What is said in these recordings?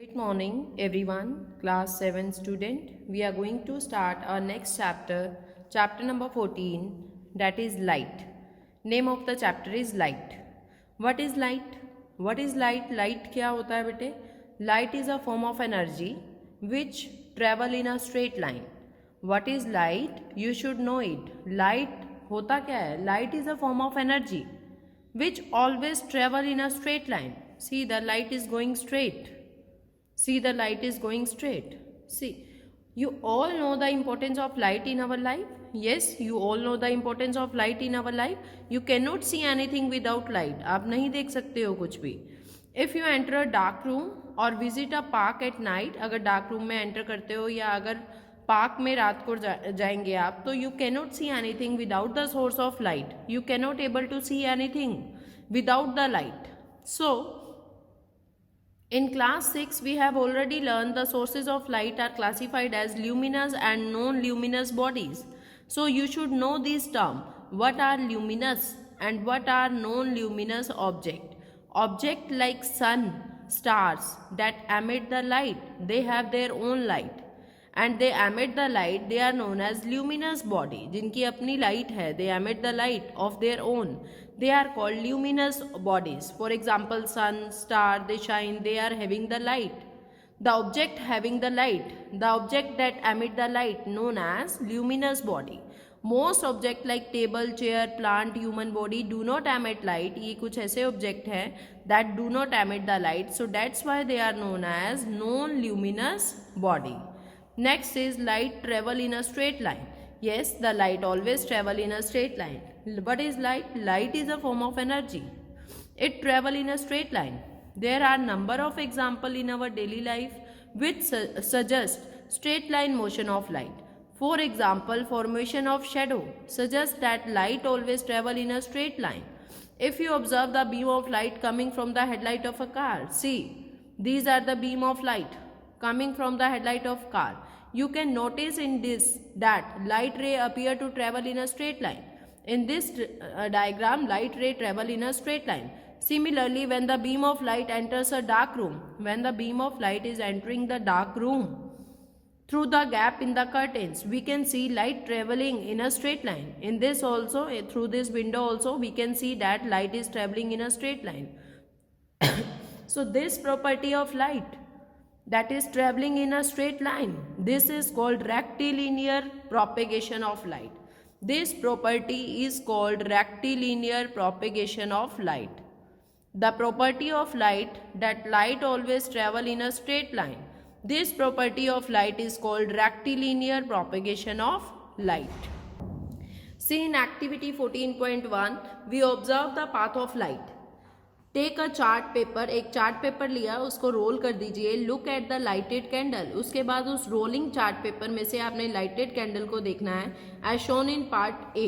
Good morning, everyone. Class 7 student. We are going to start our next chapter, chapter number 14, that is light. Name of the chapter is light. What is light? What is light? Light क्या होता है बेटे? Light is a form of energy which travel in a straight line. What is light? You should know it. Light होता क्या है? Light is a form of energy which always travel in a straight line. See, the light is going straight. See, the light is going straight. See, you all know the importance of light in our life. Yes, you all know the importance of light in our life. You cannot see anything without light. आप नहीं देख सकते हो कुछ भी. If you enter a dark room or visit a park at night, अगर dark room में enter करते हो या अगर पार्क में रात को जाएंगे आप, तो you cannot see anything without the source of light. You cannot able to see anything without the light. So, in class 6, we have already learned the sources of light are classified as luminous and non-luminous bodies. So you should know these terms. What are luminous and what are non-luminous objects? Objects like sun, stars that emit the light, they have their own light. And they emit the light, they are known as luminous body. जिनकी अपनी light है, they emit the light of their own. They are called luminous bodies. For example, sun, star, they shine, they are having the light. The object having the light, the object that emit the light known as luminous body. Most object like table, chair, plant, human body do not emit light. ये कुछ ऐसे object हैं that do not emit the light. So that's why they are known as non-luminous body. Next is light travel in a straight line. Yes, the light always travel in a straight line. What is light? Light is a form of energy. It travel in a straight line. There are number of example in our daily life which suggest straight line motion of light. For example, formation of shadow suggests that light always travel in a straight line. If you observe the beam of light coming from the headlight of a car, see, these are the beam of light coming from the headlight of car. You can notice in this that light ray appear to travel in a straight line. In this diagram, light ray travel in a straight line. Similarly, when the beam of light enters a dark room, when the beam of light is entering the dark room, through the gap in the curtains, we can see light traveling in a straight line. In this also, through this window also, we can see that light is traveling in a straight line. So this property of light, that is traveling in a straight line, this is called rectilinear propagation of light. This property is called rectilinear propagation of light. The property of light, that light always travel in a straight line. This property of light is called rectilinear propagation of light. See, in activity 14.1, we observe the path of light. Take a chart paper, एक chart paper लिया, उसको roll कर दीजिए. Look at the lighted candle. उसके बाद उस rolling chart paper में से आपने लाइटेड कैंडल को देखना है as shown in part A.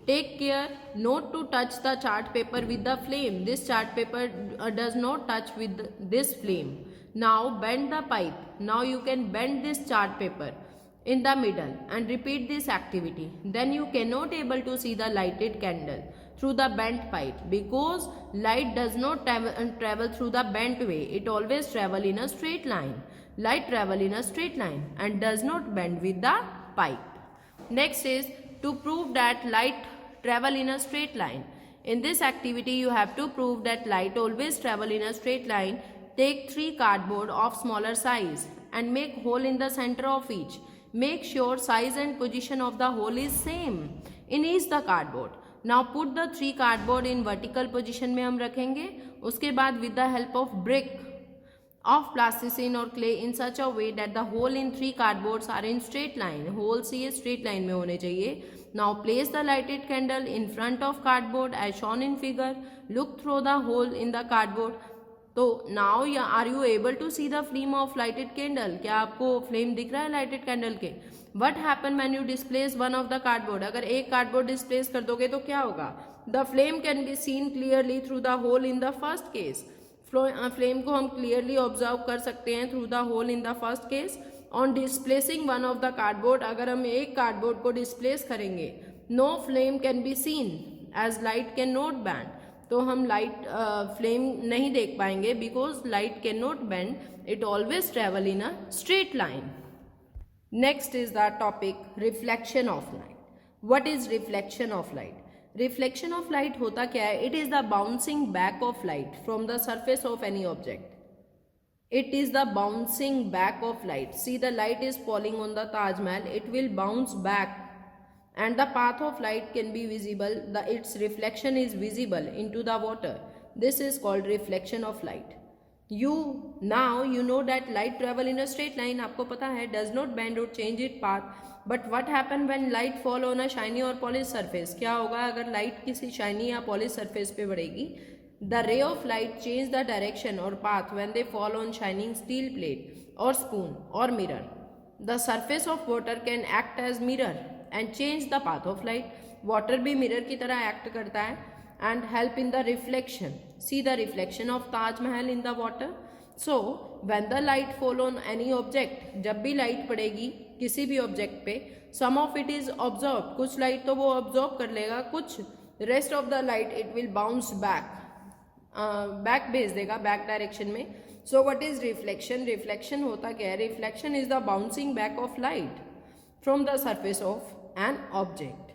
Take care not to touch the chart paper with the flame. This chart paper does not touch with this flame. Now bend the pipe. Now you can bend this chart paper in the middle and repeat this activity. Then you cannot able to see the lighted candle through the bent pipe because light does not travel through the bent way. It always travel in a straight line. Light travel in a straight line and does not bend with the pipe. Next is to prove that light travel in a straight line. In this activity you have to prove that light always travel in a straight line. Take 3 cardboard of smaller size and make hole in the center of each. Make sure size and position of the hole is same in each the cardboard. Now put the 3 cardboard in vertical position में हम रखेंगे. उसके बाद with the help of brick of plasticine or clay in such a way that the hole in 3 cardboards are in straight line. Holes ये straight line में होने चाहिए. Now place the lighted candle in front of cardboard as shown in figure. Look through the hole in the cardboard. तो now are you able to see the flame of lighted candle. क्या आपको flame दिख रहा है lighted candle के? What happen when you displace one of the cardboard. अगर एक cardboard displace कर दोगे तो क्या होगा? The flame can be seen clearly through the hole in the first case. Flame को हम क्लियरली ऑब्जर्व कर सकते हैं through the hole in the first case. On displacing one of the cardboard, अगर हम एक कार्डबोर्ड को डिस्प्लेस करेंगे, no flame can be seen as light can not bend. तो हम लाइट फ्लेम नहीं देख पाएंगे, because light can not bend, it always travel in a straight line. Next is the topic reflection of light. What is reflection of light? Reflection of light होता क्या है? It is the bouncing back of light from the surface of any object. It is the bouncing back of light. See, the light is falling on the Taj Mahal. It will bounce back, and the path of light can be visible. Its reflection is visible into the water. This is called reflection of light. Now you know that light travel in a straight line. आपको पता है, does not bend or change its path. But what happen when light fall on a shiny or polished surface? क्या होगा अगर light किसी shiny या polished surface पे पड़ेगी? The ray of light change the direction or path when they fall on shining steel plate or spoon or mirror. The surface of water can act as mirror and change the path of light. Water भी mirror की तरह act करता है and help in the reflection. See the reflection of Taj Mahal in the water. So when the light fall on any object, जब भी light पड़ेगी किसी भी object पे, some of it is absorbed. कुछ light तो वो absorb कर लेगा, कुछ rest of the light it will bounce back. Back भेज देगा, बैक डायरेक्शन में. So what is reflection? Reflection होता क्या है? Reflection is the bouncing back of light from the surface of an object.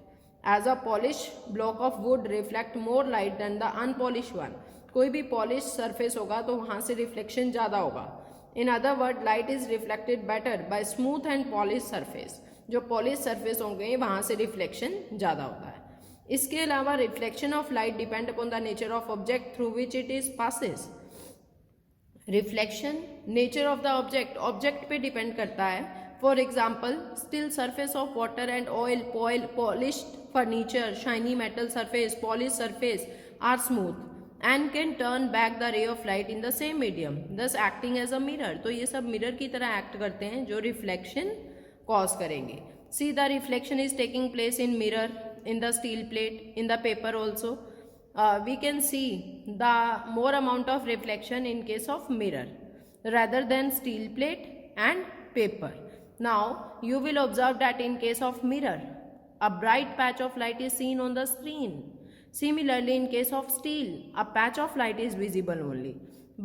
As a polish block of wood reflect more light than the unpolish one. कोई भी polish surface होगा तो वहाँ से reflection ज़्यादा होगा. In other word, light is reflected better by smooth and polish surface. जो polish surface होंगे वहाँ से रिफ्लेक्शन ज़्यादा होता है. इसके अलावा reflection of light depend upon the nature of object through which it is passes. Reflection nature of the object, object पे डिपेंड करता है. For example, still surface of water and oil, polished furniture, shiny metal surface, polish surface are smooth and can turn back the ray of light in the same medium, दस acting as a mirror. तो ये सब mirror की तरह act करते हैं जो reflection cause करेंगे. See the reflection is taking place in mirror, in the steel plate, in the paper also. We can see the more amount of reflection in case of mirror rather than steel plate and paper. Now you will observe that in case of mirror, a bright patch of light is seen on the screen. Similarly, in case of steel, a patch of light is visible only,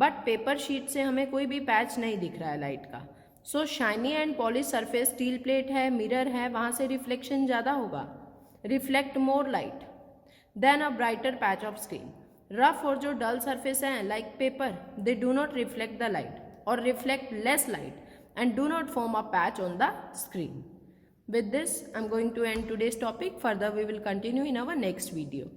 but paper sheet से हमें कोई भी patch नहीं दिख रहा है light का. So shiny and polished surface, steel plate है, mirror है, वहाँ से रिफ्लेक्शन ज़्यादा होगा, reflect more light than a brighter patch of screen. Rough और जो डल सरफेस हैं like paper, they do not reflect the light और reflect less light and do not form a patch on the screen. With this, I am going to end today's topic. Further, we will continue in our next video.